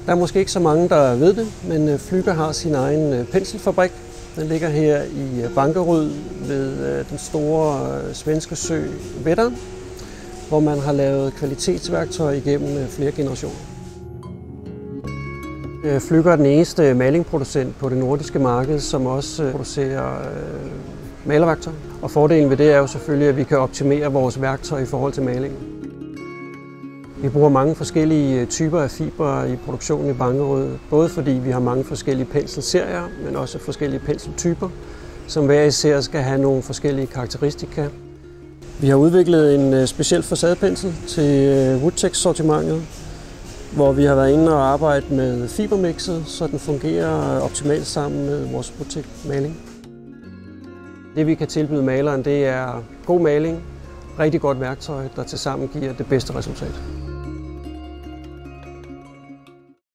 Der er måske ikke så mange, der ved det, men Flügger har sin egen penselfabrik. Den ligger her i Bankeryd ved den store svenske sø Vättern, hvor man har lavet kvalitetsværktøj igennem flere generationer. Flügger er den eneste malingproducent på det nordiske marked, som også producerer malerværktøj. Og fordelen ved det er jo selvfølgelig, at vi kan optimere vores værktøj i forhold til malingen. Vi bruger mange forskellige typer af fibre i produktionen i Bankeryd, både fordi vi har mange forskellige penselserier, men også forskellige penseltyper, som hver især skal have nogle forskellige karakteristika. Vi har udviklet en speciel facadepensel til Woodtex-sortimentet, hvor vi har været inde og arbejde med fibermixet, så den fungerer optimalt sammen med vores Woodtex-maling. Det vi kan tilbyde maleren, det er god maling, rigtig godt værktøj, der tilsammen giver det bedste resultat.